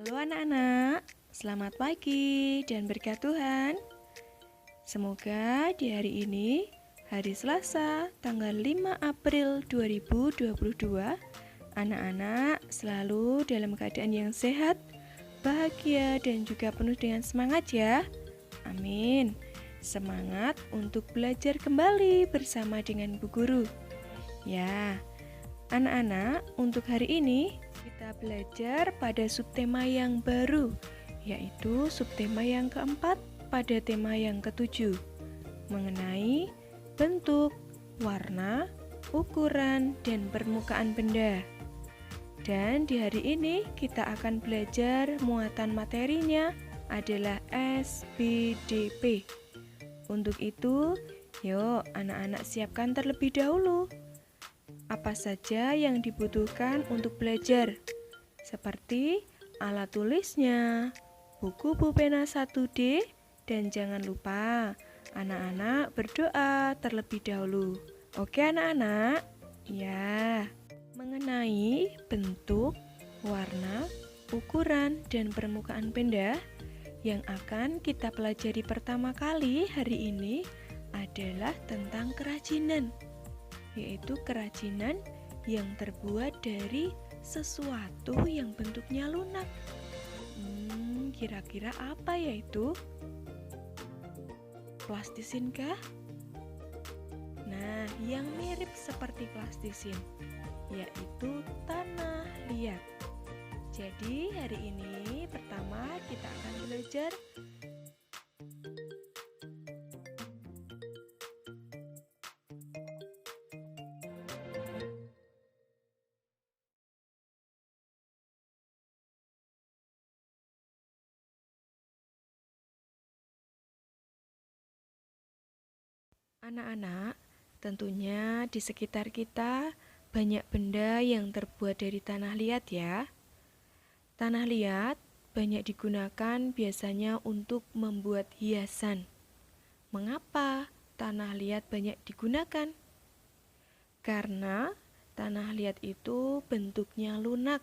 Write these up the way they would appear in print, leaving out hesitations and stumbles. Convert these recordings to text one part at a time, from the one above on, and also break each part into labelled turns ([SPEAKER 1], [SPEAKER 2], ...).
[SPEAKER 1] Halo anak-anak, selamat pagi dan berkat Tuhan. Semoga di hari ini, hari Selasa, tanggal 5 April 2022, anak-anak selalu dalam keadaan yang sehat, bahagia dan juga penuh dengan semangat ya. Amin. Semangat untuk belajar kembali bersama dengan Bu Guru. Ya, anak-anak, untuk hari ini kita belajar pada subtema yang baru, yaitu subtema yang keempat pada tema yang ketujuh, mengenai bentuk, warna, ukuran, dan permukaan benda. Dan di hari ini kita akan belajar muatan materinya adalah SPDP. Untuk itu, yuk anak-anak siapkan terlebih dahulu apa saja yang dibutuhkan untuk belajar, seperti alat tulisnya, buku pulpena 1D, dan jangan lupa anak-anak berdoa terlebih dahulu. Oke anak-anak? Ya, mengenai bentuk, warna, ukuran, dan permukaan benda yang akan kita pelajari pertama kali hari ini adalah tentang kerajinan, yaitu kerajinan yang terbuat dari sesuatu yang bentuknya lunak. Kira-kira apa yaitu? Plastisin kah? Nah, yang mirip seperti plastisin, yaitu tanah liat. Jadi hari ini pertama kita akan belajar anak-anak. Tentunya di sekitar kita banyak benda yang terbuat dari tanah liat ya. Tanah liat banyak digunakan biasanya untuk membuat hiasan. Mengapa tanah liat banyak digunakan? Karena tanah liat itu bentuknya lunak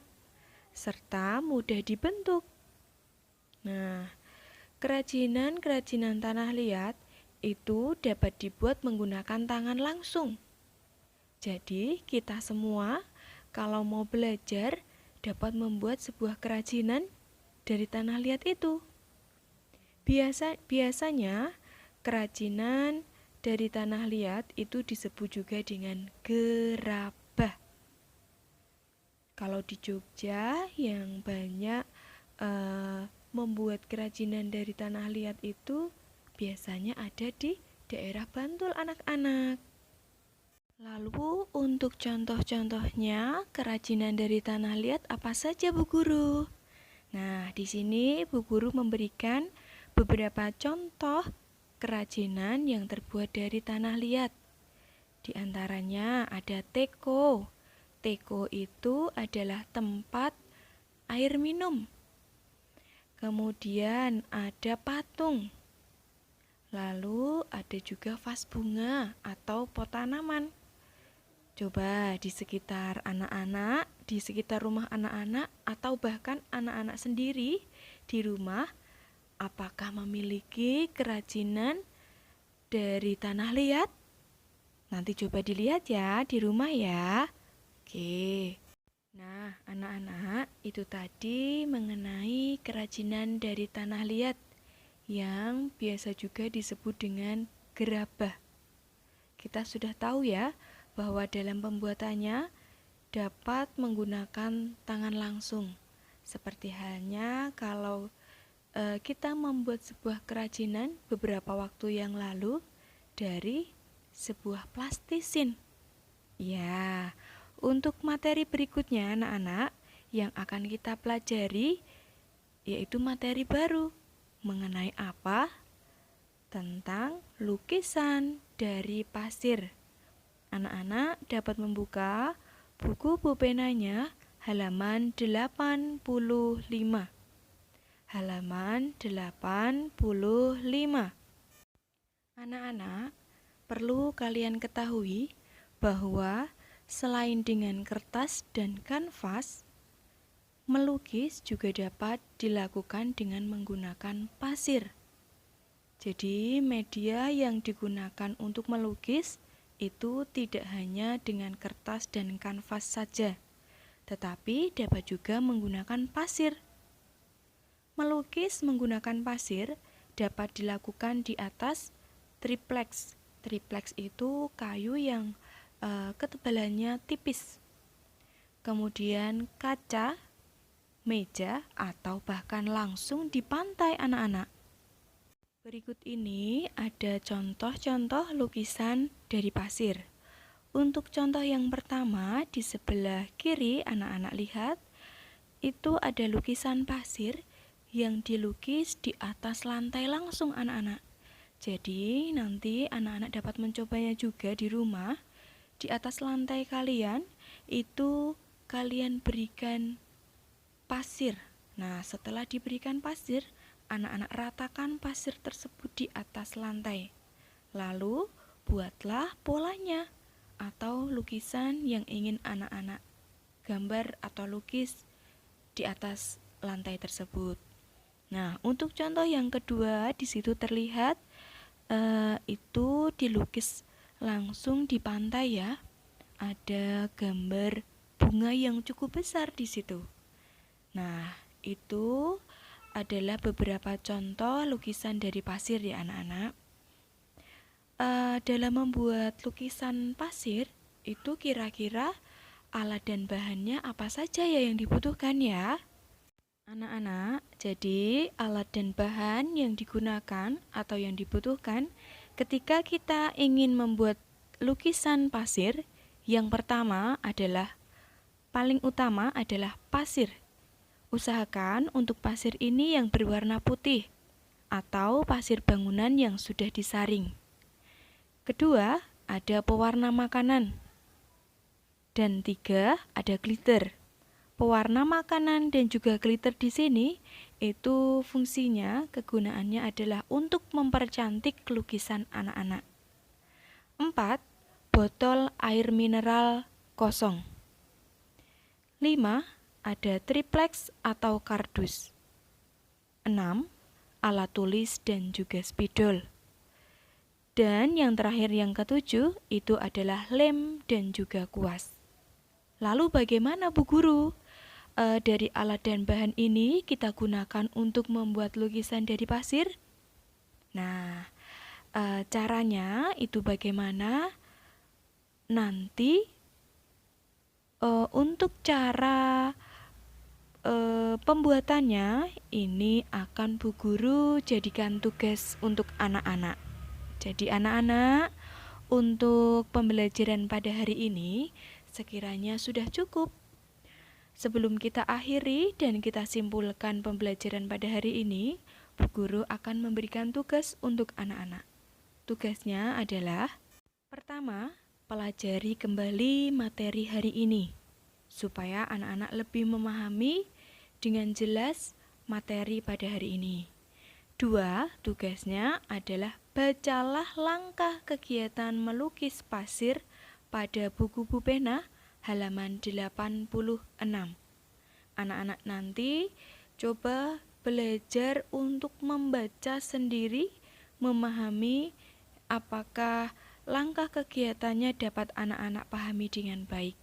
[SPEAKER 1] serta mudah dibentuk. Nah, kerajinan tanah liat itu dapat dibuat menggunakan tangan langsung. Jadi, kita semua kalau mau belajar dapat membuat sebuah kerajinan dari tanah liat itu. Biasanya kerajinan dari tanah liat itu disebut juga dengan gerabah. Kalau di Jogja yang banyak membuat kerajinan dari tanah liat itu biasanya ada di daerah Bantul anak-anak. Lalu untuk contoh-contohnya kerajinan dari tanah liat apa saja Bu Guru? Nah, di sini Bu Guru memberikan beberapa contoh kerajinan yang terbuat dari tanah liat. Di antaranya ada teko. Teko itu adalah tempat air minum. Kemudian ada patung. Lalu ada juga vas bunga atau pot tanaman. Coba di sekitar anak-anak, di sekitar rumah anak-anak atau bahkan anak-anak sendiri di rumah, apakah memiliki kerajinan dari tanah liat? Nanti coba dilihat ya di rumah ya. Oke. Nah, anak-anak, itu tadi mengenai kerajinan dari tanah liat yang biasa juga disebut dengan gerabah. Kita sudah tahu ya bahwa dalam pembuatannya dapat menggunakan tangan langsung. Seperti halnya kalau kita membuat sebuah kerajinan beberapa waktu yang lalu dari sebuah plastisin. Ya, untuk materi berikutnya anak-anak yang akan kita pelajari yaitu materi baru. Mengenai apa? Tentang lukisan dari pasir. Anak-anak dapat membuka buku pulpenanya halaman 85. Halaman 85. Anak-anak, perlu kalian ketahui bahwa selain dengan kertas dan kanvas, Melukis juga dapat dilakukan dengan menggunakan pasir. Jadi, media yang digunakan untuk melukis itu tidak hanya dengan kertas dan kanvas saja, tetapi dapat juga menggunakan pasir. Melukis menggunakan pasir dapat dilakukan di atas triplex. Triplex itu kayu yang ketebalannya tipis. Kemudian kaca, meja, atau bahkan langsung di pantai anak-anak. Berikut ini ada contoh-contoh lukisan dari pasir. Untuk contoh yang pertama di sebelah kiri anak-anak lihat, itu ada lukisan pasir yang dilukis di atas lantai langsung anak-anak. Jadi nanti anak-anak dapat mencobanya juga di rumah. Di atas lantai kalian itu kalian berikan pasir. Nah, setelah diberikan pasir, anak-anak ratakan pasir tersebut di atas lantai. Lalu buatlah polanya atau lukisan yang ingin anak-anak gambar atau lukis di atas lantai tersebut. Nah, untuk contoh yang kedua di situ terlihat itu dilukis langsung di pantai ya. Ada gambar bunga yang cukup besar di situ. Nah, itu adalah beberapa contoh lukisan dari pasir ya anak-anak. Dalam membuat lukisan pasir itu kira-kira alat dan bahannya apa saja ya yang dibutuhkan ya? Anak-anak, jadi alat dan bahan yang digunakan atau yang dibutuhkan ketika kita ingin membuat lukisan pasir, yang pertama adalah paling utama adalah pasir. Usahakan untuk pasir ini yang berwarna putih atau pasir bangunan yang sudah disaring. Kedua, ada pewarna makanan. Dan tiga, ada glitter. Pewarna makanan dan juga glitter di sini itu fungsinya, kegunaannya adalah untuk mempercantik lukisan anak-anak. 4. Botol air mineral kosong. 5. Ada triplex atau kardus. 6. Alat tulis dan juga spidol. Dan yang terakhir yang ketujuh itu adalah lem dan juga kuas. Lalu bagaimana Bu Guru? Dari alat dan bahan ini kita gunakan untuk membuat lukisan dari pasir? Nah, caranya itu bagaimana? Nanti untuk cara pembuatannya ini akan Bu Guru jadikan tugas untuk anak-anak. Jadi anak-anak, untuk pembelajaran pada hari ini sekiranya sudah cukup. Sebelum kita akhiri dan kita simpulkan pembelajaran pada hari ini, Bu Guru akan memberikan tugas untuk anak-anak. Tugasnya adalah: pertama, pelajari kembali materi hari ini supaya anak-anak lebih memahami dengan jelas materi pada hari ini. 2. Tugasnya adalah bacalah langkah kegiatan melukis pasir pada buku Bu Pena halaman 86. Anak-anak nanti coba belajar untuk membaca sendiri, memahami apakah langkah kegiatannya dapat anak-anak pahami dengan baik.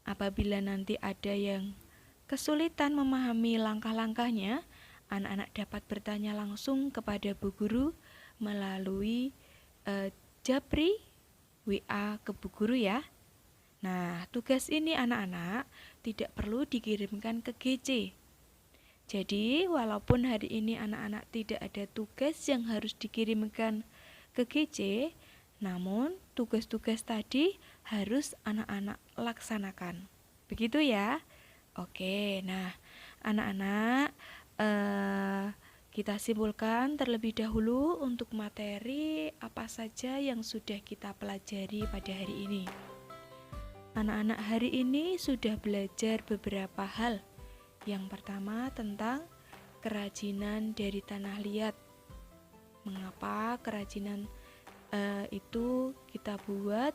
[SPEAKER 1] Apabila nanti ada yang kesulitan memahami langkah-langkahnya, anak-anak dapat bertanya langsung kepada Bu Guru melalui Japri WA ke Bu Guru ya. Nah, tugas ini anak-anak tidak perlu dikirimkan ke GC. Jadi, walaupun hari ini anak-anak tidak ada tugas yang harus dikirimkan ke GC, namun tugas-tugas tadi harus anak-anak laksanakan. Begitu ya? Oke, nah anak-anak kita simpulkan terlebih dahulu untuk materi apa saja yang sudah kita pelajari pada hari ini. Anak-anak hari ini sudah belajar beberapa hal. Yang pertama tentang kerajinan dari tanah liat. Mengapa kerajinan itu kita buat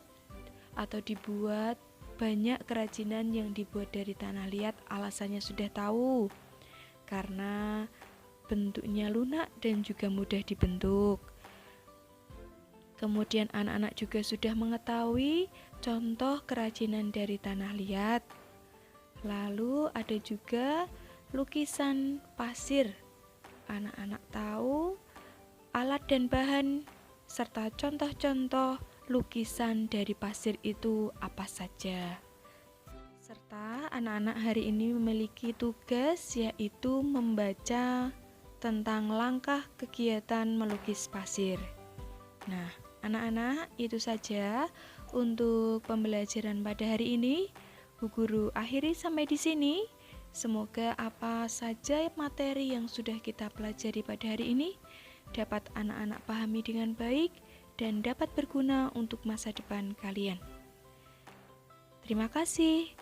[SPEAKER 1] atau dibuat banyak kerajinan yang dibuat dari tanah liat alasannya sudah tahu. Karena bentuknya lunak dan juga mudah dibentuk. Kemudian anak-anak juga sudah mengetahui contoh kerajinan dari tanah liat. Lalu ada juga lukisan pasir. Anak-anak tahu alat dan bahan serta contoh-contoh lukisan dari pasir itu apa saja. Serta anak-anak hari ini memiliki tugas yaitu membaca tentang langkah kegiatan melukis pasir. Nah, anak-anak, itu saja untuk pembelajaran pada hari ini. Bu Guru akhiri sampai di sini. Semoga apa saja materi yang sudah kita pelajari pada hari ini dapat anak-anak pahami dengan baik dan dapat berguna untuk masa depan kalian. Terima kasih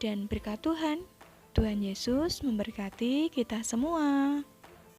[SPEAKER 1] dan berkat Tuhan. Tuhan Yesus memberkati kita semua.